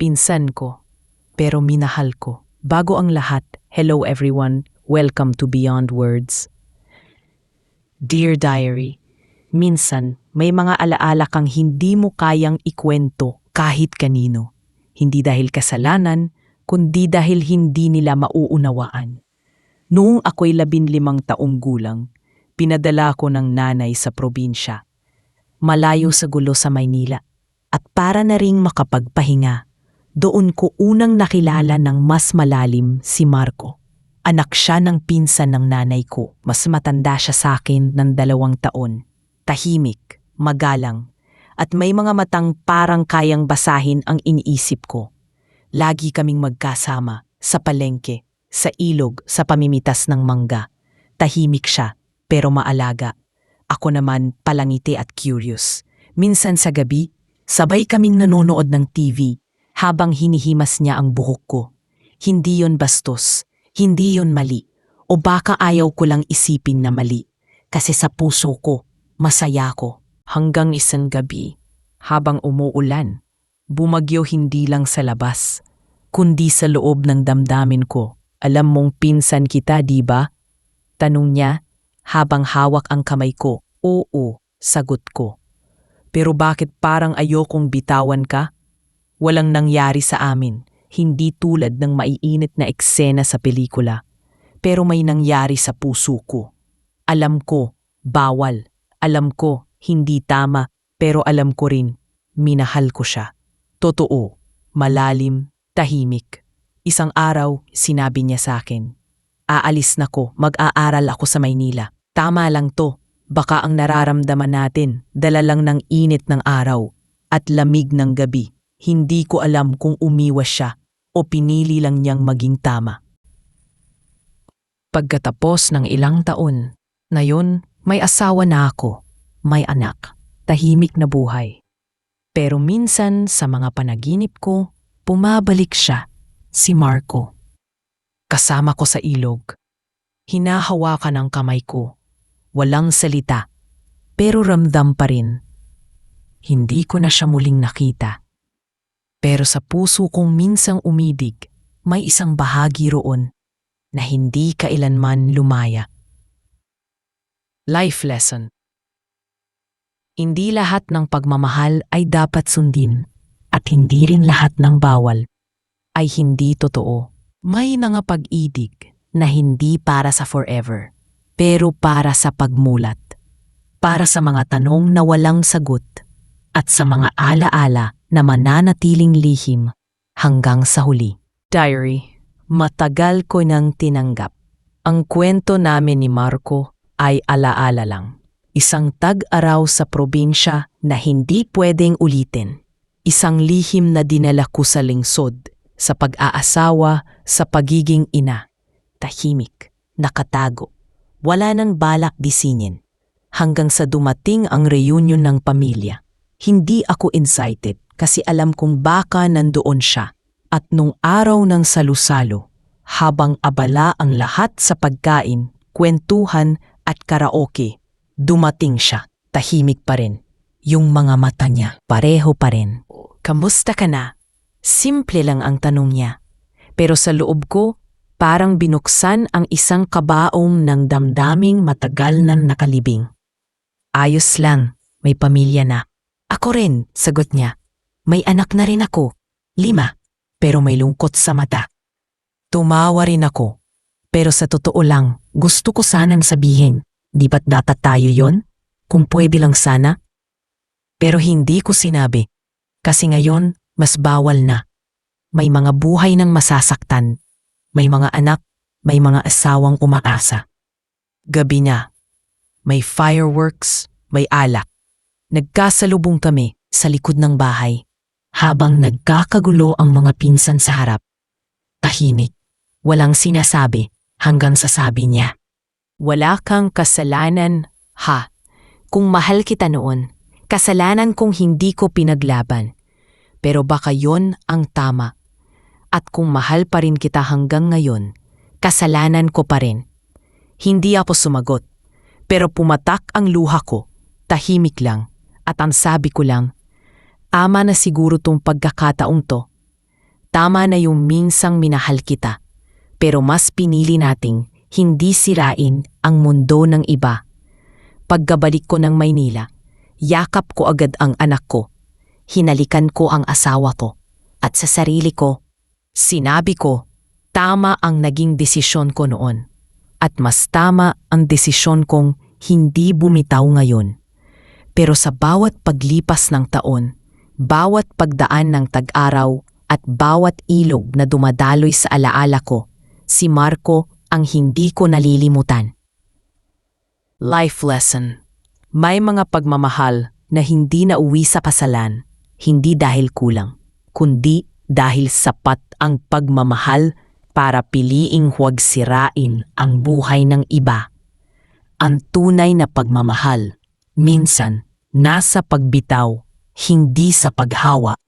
pinsan ko, pero minahal ko. Bago ang lahat, hello everyone, welcome to Beyond Words. Dear Diary, minsan may mga alaala kang hindi mo kayang ikwento kahit kanino. Hindi dahil kasalanan, kundi dahil hindi nila mauunawaan. Noong ako'y 15 taong gulang, pinadala ko ng nanay sa probinsya. Malayo sa gulo sa Maynila. At para na ring makapagpahinga, doon ko unang nakilala ng mas malalim si Marco. Anak siya ng pinsan ng nanay ko. Mas matanda siya sa akin ng 2 taon. Tahimik, magalang, at may mga matang parang kayang basahin ang iniisip ko. Lagi kaming magkasama, sa palengke, sa ilog, sa pamimitas ng mangga. Tahimik siya, pero maalaga. Ako naman palangiti at curious. Minsan sa gabi, sabay kaming nanonood ng TV habang hinihimas niya ang buhok ko. Hindi yon bastos, hindi yon mali, o baka ayaw ko lang isipin na mali. Kasi sa puso ko, masaya ko. Hanggang isang gabi, habang umuulan, bumagyo hindi lang sa labas, kundi sa loob ng damdamin ko. Alam mong pinsan kita, di ba? Tanong niya habang hawak ang kamay ko. Oo, sagot ko. Pero bakit parang ayokong bitawan ka? Walang nangyari sa amin, hindi tulad ng maiinit na eksena sa pelikula. Pero may nangyari sa puso ko. Alam ko, bawal. Alam ko, hindi tama. Pero alam ko rin, minahal ko siya. Totoo, malalim, tahimik. Isang araw, sinabi niya sa akin, aalis na ko, mag-aaral ako sa Maynila. Tama lang to, baka ang nararamdaman natin, dala lang ng init ng araw at lamig ng gabi. Hindi ko alam kung umiwas siya o pinili lang niyang maging tama. Pagkatapos ng ilang taon, na yun, may asawa na ako, may anak, tahimik na buhay. Pero minsan sa mga panaginip ko, pumabalik siya. Si Marco. Kasama ko sa ilog. Hinahawakan ang kamay ko. Walang salita. Pero ramdam pa rin. Hindi ko na siya muling nakita. Pero sa puso kong minsang umidig, may isang bahagi roon na hindi kailanman lumaya. Life lesson. Hindi lahat ng pagmamahal ay dapat sundin at hindi rin lahat ng bawal ay hindi totoo. May pag-ibig na hindi para sa forever, pero para sa pagmulat. Para sa mga tanong na walang sagot at sa mga alaala na mananatiling lihim hanggang sa huli. Diary, matagal ko nang tinanggap. Ang kwento namin ni Marco ay alaala lang. Isang tag-araw sa probinsya na hindi pwedeng ulitin. Isang lihim na dinala ko sa lungsod. Sa pag-aasawa, sa pagiging ina. Tahimik, nakatago. Wala nang balak bisinin. Hanggang sa dumating ang reunion ng pamilya. Hindi ako excited kasi alam kong baka nandoon siya. At nung araw ng salusalo, habang abala ang lahat sa pagkain, kwentuhan at karaoke, dumating siya. Tahimik pa rin. Yung mga mata niya, pareho pa rin. Kamusta ka na? Simple lang ang tanong niya. Pero sa loob ko, parang binuksan ang isang kabaong ng damdaming matagal nang nakalibing. Ayos lang, may pamilya na. Ako rin, sagot niya. May anak na rin ako, 5, pero may lungkot sa mata. Tumawa rin ako. Pero sa totoo lang, gusto ko sanang sabihin, di ba't dapat tayo yon? Kung pwede lang sana. Pero hindi ko sinabi. Kasi ngayon, mas bawal na. May mga buhay ng masasaktan. May mga anak, may mga asawang umaasa. Gabi na. May fireworks, may alak. Nagkasalubong kami sa likod ng bahay. Habang nagkakagulo ang mga pinsan sa harap. Tahimik. Walang sinasabi hanggang sa sabi niya. Wala kang kasalanan, ha? Kung mahal kita noon, kasalanan kong hindi ko pinaglaban. Pero baka yon ang tama. At kung mahal pa rin kita hanggang ngayon, kasalanan ko pa rin. Hindi ako sumagot, pero pumatak ang luha ko, tahimik lang, at ang sabi ko lang, ama na siguro tong pagkakataong to. Tama na yung minsang minahal kita, pero mas pinili nating hindi sirain ang mundo ng iba. Pagkabalik ko ng Maynila, yakap ko agad ang anak ko. Hinalikan ko ang asawa ko. At sa sarili ko, sinabi ko, tama ang naging desisyon ko noon. At mas tama ang desisyon kong hindi bumitaw ngayon. Pero sa bawat paglipas ng taon, bawat pagdaan ng tag-araw at bawat ilog na dumadaloy sa alaala ko, si Marco ang hindi ko nalilimutan. Life lesson. May mga pagmamahal na hindi nauwi sa pasalan, hindi dahil kulang, kundi dahil sapat ang pagmamahal para piliing huwag sirain ang buhay ng iba. Ang tunay na pagmamahal, minsan, nasa pagbitaw, hindi sa paghawa.